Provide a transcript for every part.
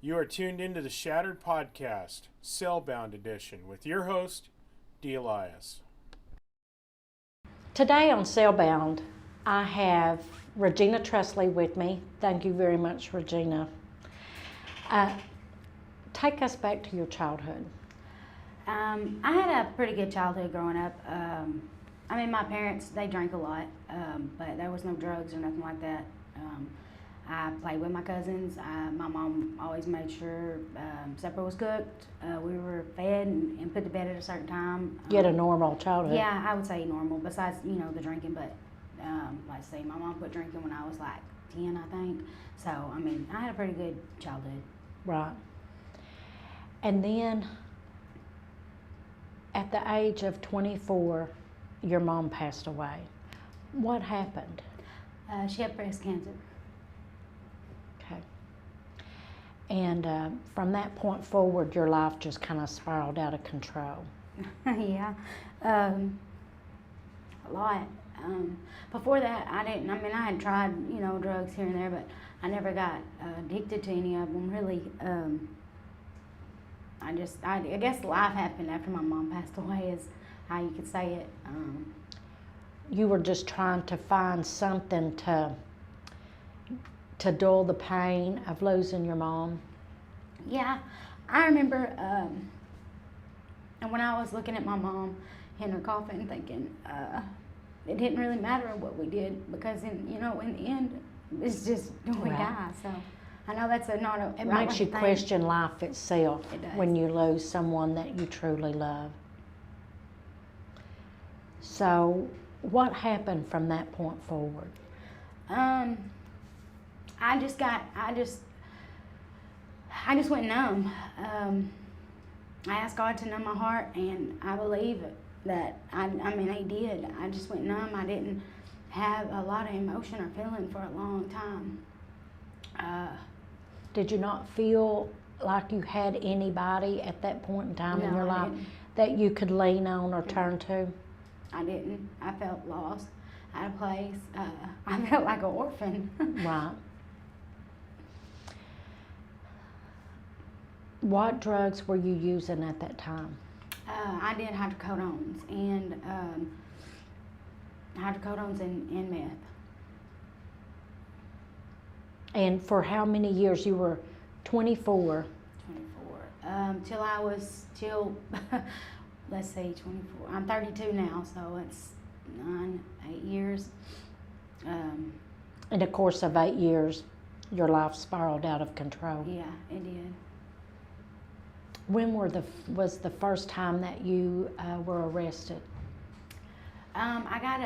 You are tuned into the Shattered Podcast, Cellbound Edition, with your host, D. Elias. Today on Cellbound, I have Regina Trusley with me. Thank you very much, Regina. Take us back to your childhood. I had a pretty good childhood growing up. My parents, they drank a lot, but there was no drugs or nothing like that. I played with my cousins. My mom always made sure supper was cooked. We were fed and put to bed at a certain time. You had a normal childhood. Yeah, I would say normal, besides, the drinking. But, like I say, my mom quit drinking when I was like 10, I think. So, I had a pretty good childhood. Right. And then, at the age of 24, your mom passed away. What happened? She had breast cancer. Okay. And from that point forward, your life just kind of spiraled out of control. Yeah, a lot. Before that, I had tried, drugs here and there, but I never got addicted to any of them, really. I guess life happened after my mom passed away, is how you could say it. You were just trying to find something to dull the pain of losing your mom? Yeah, I remember when I was looking at my mom in her coffin thinking it didn't really matter what we did, because in the end, it's just we die. So I know that's not a It right makes you thing. question life itself. It does. When you lose someone that you truly love. So what happened from that point forward? I just went numb. I asked God to numb my heart, and I believe that He did. I just went numb. I didn't have a lot of emotion or feeling for a long time. Did you not feel like you had anybody at that point in time in No, your I life didn't. that you could lean on or turn to? I didn't. I felt lost, out of place. I felt like an orphan. Right. What drugs were you using at that time? I did hydrocodones and meth. And for how many years? You were 24. 24. Let's see, 24. I'm 32 now, so it's 8 years. In the course of 8 years, your life spiraled out of control. Yeah, it did. When was the first time that you were arrested? I got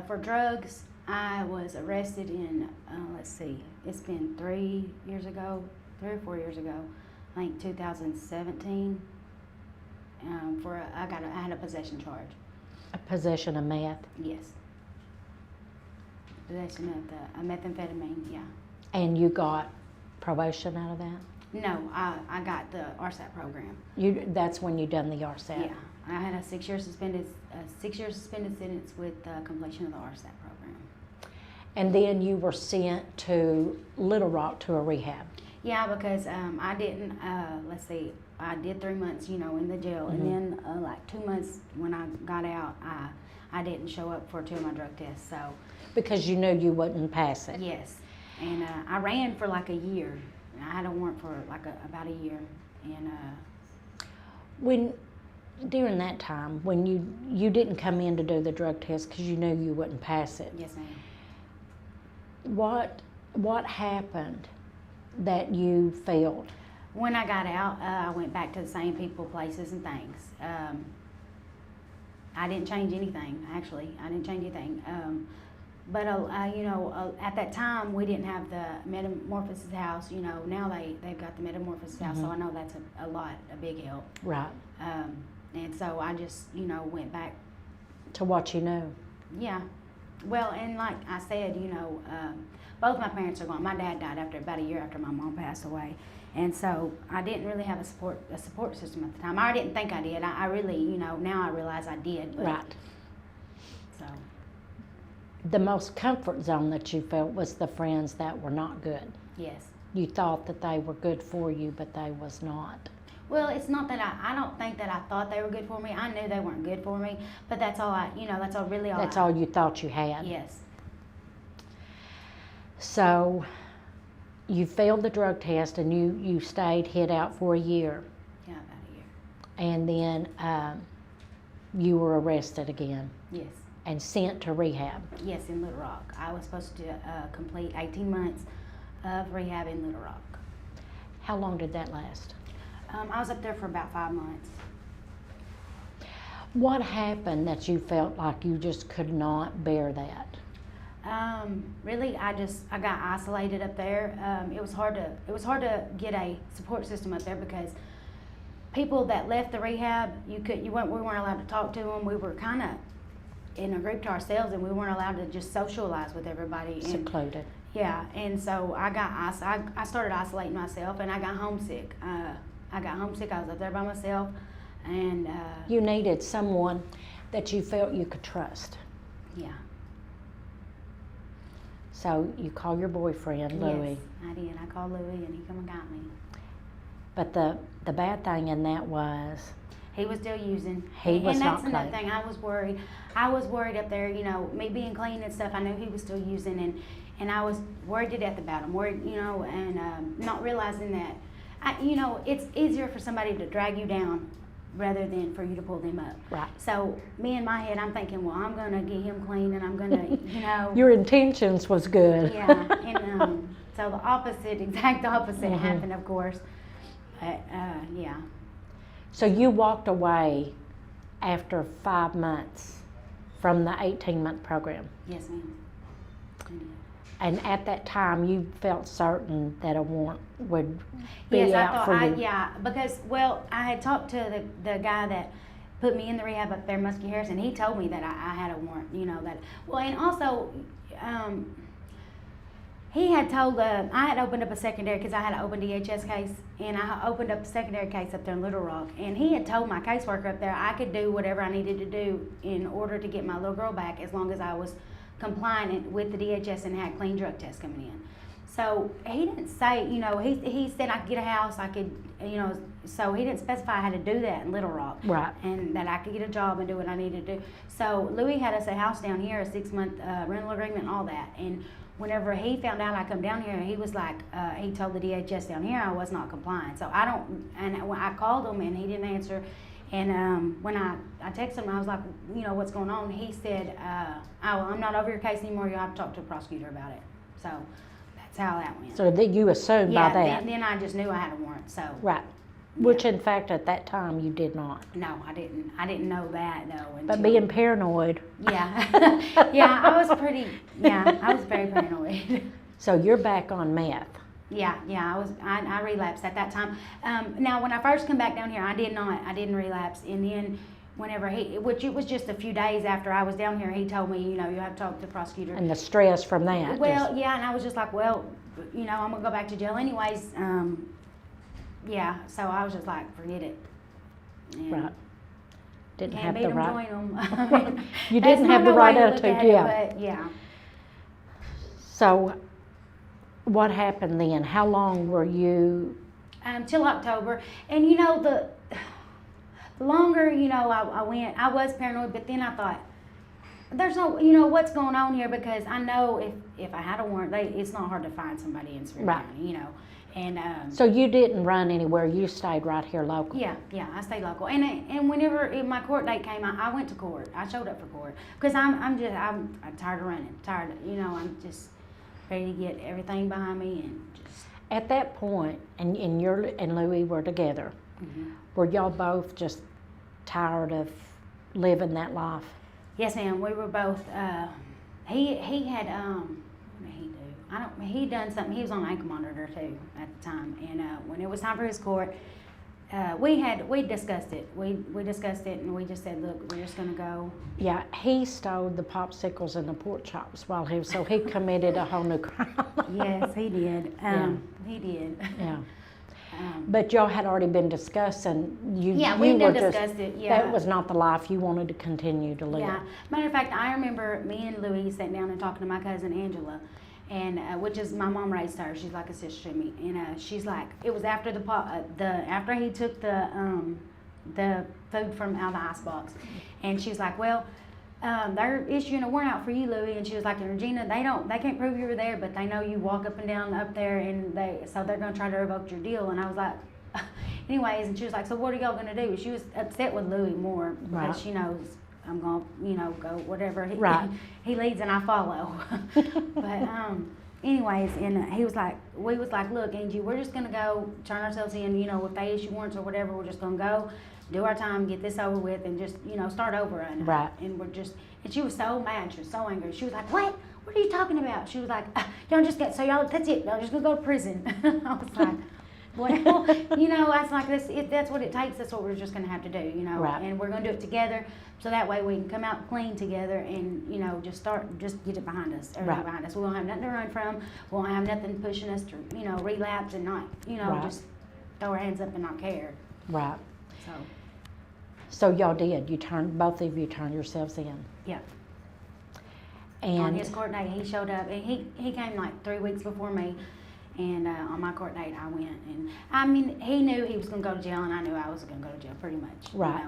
for drugs, I was arrested in, it's been 3 or 4 years ago, I think 2017. I had a possession charge. A possession of meth? Yes. Possession of the methamphetamine, yeah. And you got probation out of that? No, I got the RSAT program. That's when you done the RSAT? Yeah, I had a 6-year suspended sentence with completion of the RSAT program. And then you were sent to Little Rock to a rehab? Yeah, because I didn't, I did 3 months, in the jail, Mm-hmm. and then 2 months when I got out, I didn't show up for 2 of my drug tests, so. Because you knew you wouldn't pass it? Yes, and I ran for a year. I had a warrant for about a year, and During that time, when you didn't come in to do the drug test because you knew you wouldn't pass it. yes, ma'am. What happened that you felt? When I got out, I went back to the same people, places, and things. I didn't change anything, actually. I didn't change anything. But at that time, we didn't have the Metamorphosis House. Now they've got the Metamorphosis House, so I know that's a big help. Right. And so I just, went back. To what you knew? Yeah. Well, and like I said, both my parents are gone. My dad died about a year after my mom passed away. And so I didn't really have a support system at the time. I didn't think I did. I really, now I realize I did. But, Right. So. The most comfort zone that you felt was the friends that were not good. Yes. you thought that they were good for you, but they was not. Well, it's not that I don't think that I thought they were good for me. I knew they weren't good for me, but that's all that's all really all. That's all you thought you had. Yes. So you failed the drug test and you stayed hid out for a year. Yeah, about a year. And then you were arrested again. Yes. And sent to rehab. Yes, in Little Rock. I was supposed to complete 18 months of rehab in Little Rock. How long did that last? I was up there for about 5 months. What happened that you felt like you just could not bear that? Really, I got isolated up there. It was hard to get a support system up there because people that left the rehab, we weren't allowed to talk to them. We were kind of in a group to ourselves, and we weren't allowed to just socialize with everybody. Secluded. Yeah, and so I started isolating myself, and I got homesick. I was up there by myself, and you needed someone that you felt you could trust. Yeah. So you call your boyfriend, Louis. Yes, I did. I called Louis, and he come and got me. But the bad thing in that was he was still using. He was not And that's another clean. thing. I was worried. I was worried up there. Me being clean and stuff. I knew he was still using, and I was worried to death about him. Worried, and not realizing that. It's easier for somebody to drag you down rather than for you to pull them up. Right. So me in my head, I'm thinking, well, I'm gonna get him clean, and I'm gonna, Your intentions was good. Yeah, and so the exact opposite happened, of course. But yeah. So you walked away after 5 months from the 18-month program. Yes, ma'am. I did. And at that time, you felt certain that a warrant would be out for you. Yeah, because, I had talked to the guy that put me in the rehab up there, Muskie Harris, and he told me that I had a warrant, and also, he had told, I had opened up a secondary, because I had an open DHS case, and I opened up a secondary case up there in Little Rock, and he had told my caseworker up there I could do whatever I needed to do in order to get my little girl back, as long as I was compliant with the DHS and had clean drug tests coming in. So he didn't say, he said I could get a house, I could, so he didn't specify how to do that in Little Rock. Right. And that I could get a job and do what I needed to do. So Louis had us a house down here, a 6-month rental agreement and all that. And whenever he found out I come down here, he was like, he told the DHS down here I was not compliant. So when I called him and he didn't answer. And when I texted him, I was like, what's going on? He said, I'm not over your case anymore. You'll have to talk to a prosecutor about it. So that's how that went. So that you assumed by that. Then I just knew I had a warrant. So Right. Which in fact at that time you did not. no, I didn't. I didn't know that though. But being paranoid. Yeah, yeah, I was very paranoid. So you're back on meth. Yeah, I relapsed at that time. Now, when I first come back down here, I didn't relapse. And then whenever which it was just a few days after I was down here, he told me, you have to talk to the prosecutor. And the stress from that. Well, yeah, and I was just like, well, I'm going to go back to jail anyways. Yeah, so I was just like, forget it. And Right. Didn't can't have beat the them, right. join them. You didn't have the right attitude, yeah. But yeah. So what happened then? How long were you? Till October. And the longer, I went, I was paranoid, but then I thought, there's no, what's going on here, because I know if I had a warrant, it's not hard to find somebody in Spear Right. County, And So you didn't run anywhere. You stayed right here local. yeah, I stayed local. And whenever my court date came, I went to court. I showed up for court because I'm tired of running. I'm just ready to get everything behind me and just. At that point, and you and Louis were together. Mm-hmm. Were y'all both just tired of living that life? Yes, ma'am. We were both. He had what did he do? He done something. He was on an ankle monitor too at the time. And when it was time for his court, we discussed it. We discussed it, and we just said, look, we're just gonna go. Yeah, he stole the popsicles and the pork chops while so he committed a whole new crime. Yes, he did. He did. Yeah. But y'all had already been discussing. We discussed it. Yeah. That was not the life you wanted to continue to live. Yeah. Matter of fact, I remember me and Louis sitting down and talking to my cousin Angela, and which is my mom raised her. She's like a sister to me, and she's like, it was after after he took the food from out of the icebox, and she was like, well, they're issuing a warrant out for you, Louie. And she was like, and Regina, they can't prove you were there, but they know you walk up and down up there, and so they're gonna try to revoke your deal. And I was like, anyways, and she was like, so what are y'all gonna do? She was upset with Louie more because she knows I'm gonna, go whatever he leads and I follow. But anyways, and we was like, look, Angie, we're just gonna go turn ourselves in. If they issue warrants or whatever, we're just gonna go do our time, get this over with, and just start over. And and she was so mad, she was so angry. She was like, what are you talking about? She was like, y'all just get, so y'all, that's it, y'all just gonna go to prison. I was like, well, I was like, if that's what it takes, that's what we're just gonna have to do, and we're gonna do it together, so that way we can come out clean together and, just get it behind us, everything behind us. We won't have nothing to run from, we won't have nothing pushing us to, relapse and not, just throw our hands up and not care. Right. So y'all did, both of you turned yourselves in. Yeah. And on his court date, he showed up, and he came like 3 weeks before me, and on my court date, I went, and I mean, he knew he was going to go to jail, and I knew I was going to go to jail, pretty much. Right.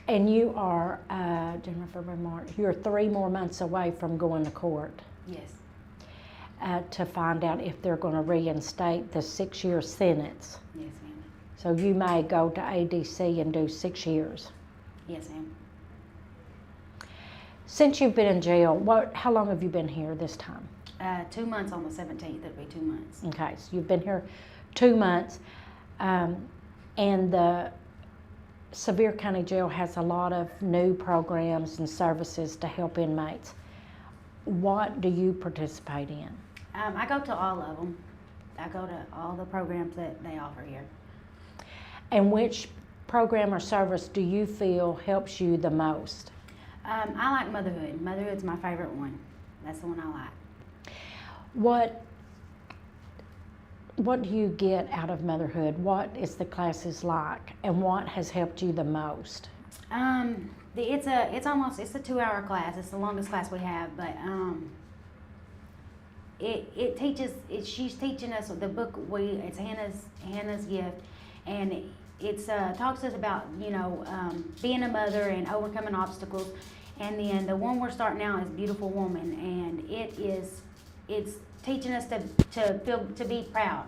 And you are, Jennifer March, you're 3 more months away from going to court. Yes. To find out if they're going to reinstate the 6-year sentence. Yes, ma'am. So you may go to ADC and do 6 years. Yes, ma'am. Since you've been in jail, how long have you been here this time? 2 months on the 17th. It'll be 2 months. Okay, so you've been here 2 months, and the Sevier County Jail has a lot of new programs and services to help inmates. What do you participate in? I go to all of them. I go to all the programs that they offer here. And which program or service do you feel helps you the most? I like motherhood. Motherhood's my favorite one. That's the one I like. What do you get out of motherhood? What is the classes like, and what has helped you the most? It's a 2-hour class. It's the longest class we have, but it teaches. She's teaching us the book. It's Hannah's Gift, and it's talks to us about being a mother and overcoming obstacles. And then the one we're starting now is Beautiful Woman, and it's teaching us to be proud,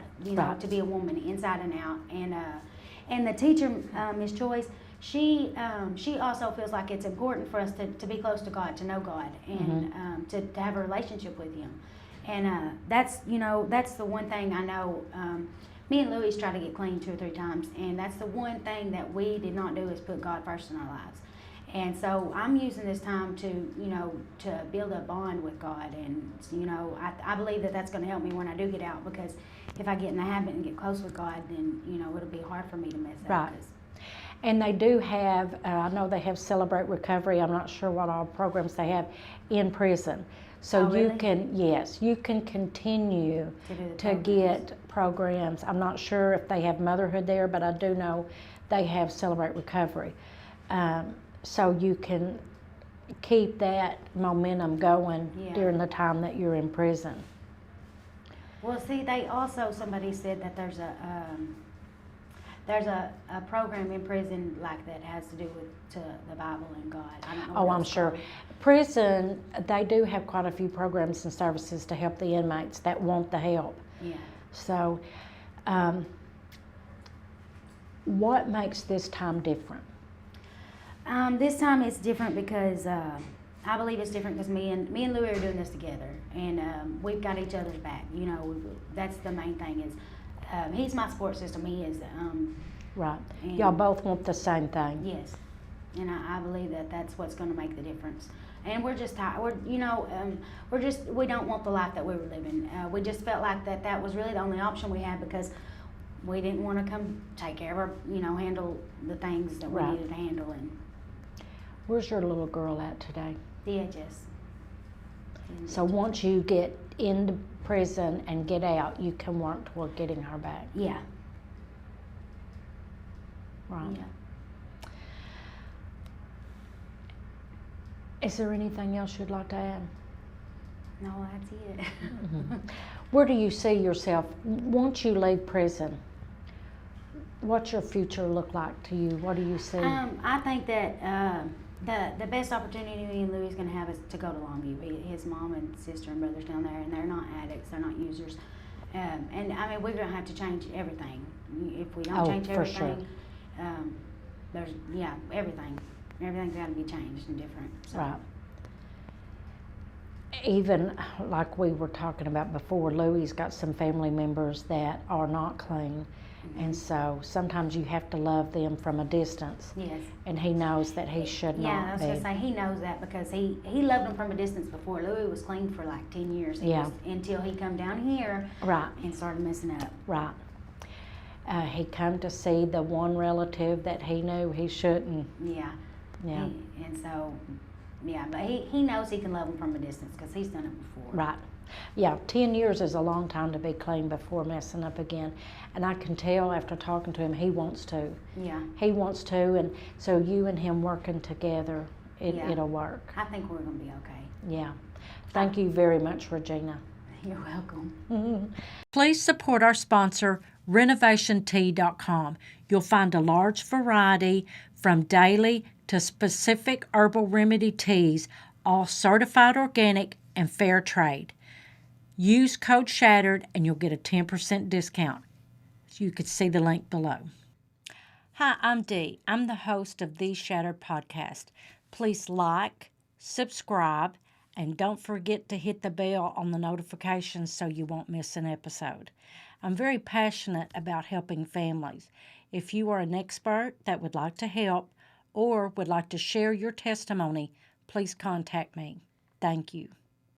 to be a woman inside and out. And the teacher, Miss Joyce, she also feels like it's important for us to be close to God, to know God, and to have a relationship with Him. And that's the one thing I know. Me and Louis tried to get clean 2 or 3 times, and that's the one thing that we did not do is put God first in our lives. And so I'm using this time to build a bond with God, and I believe that that's going to help me when I do get out, because if I get in the habit and get close with God, then it'll be hard for me to mess up. Right. And they do have, I know they have Celebrate Recovery. I'm not sure what all programs they have in prison. So really? You can continue to get programs. I'm not sure if they have motherhood there, but I do know they have Celebrate Recovery. So you can keep that momentum going during the time that you're in prison. Well, see, somebody said that there's a program in prison like that has to do with the Bible and God. I don't know. I'm sure. Prison, they do have quite a few programs and services to help the inmates that want the help. Yeah. So, what makes this time different? This time it's different because I believe it's different because me and Louie are doing this together, and we've got each other's back. That's the main thing is he's my support system. He is. Right. Y'all both want the same thing. Yes, and I believe that that's what's going to make the difference. And we're just tired. We don't want the life that we were living. We just felt like that was really the only option we had, because we didn't want to come take care of our, handle the things that we needed to handle. And where's your little girl at today? DHS. So once you get into prison and get out, you can work toward getting her back. Yeah. Right. Yeah. Is there anything else you'd like to add? No, that's it. Where do you see yourself once you leave prison? What's your future look like to you? What do you see? I think that the best opportunity me and Louis is going to have is to go to Longview. His mom and sister and brothers down there, and they're not addicts, they're not users. And I mean, we're going to have to change everything. If we don't change everything, there's everything. Everything's got to be changed and different. So. Right. Even like we were talking about before, Louie's got some family members that are not clean. And so sometimes you have to love them from a distance. Yes. And he knows that he should not be. Yeah, I was going to say, he knows that because he loved them from a distance before. Louis was clean for like 10 years. Until he come down here. Right. And started messing up. Right. He come to see the one relative that he knew he shouldn't. Yeah. Yeah. But he knows he can love them from a distance because he's done it before. Right. Yeah, 10 years is a long time to be clean before messing up again. And I can tell after talking to him, he wants to. Yeah. He wants to, and so you and him working together, it'll work. I think we're going to be okay. Yeah. Thank you very much, Regina. You're welcome. Please support our sponsor, renovationtea.com. You'll find a large variety from daily to specific herbal remedy teas, all certified organic and fair trade. Use code SHATTERED and you'll get a 10% discount. You could see the link below. Hi, I'm Dee. I'm the host of the Shattered Podcast. Please like, subscribe, and don't forget to hit the bell on the notifications so you won't miss an episode. I'm very passionate about helping families. If you are an expert that would like to help or would like to share your testimony, please contact me. Thank you.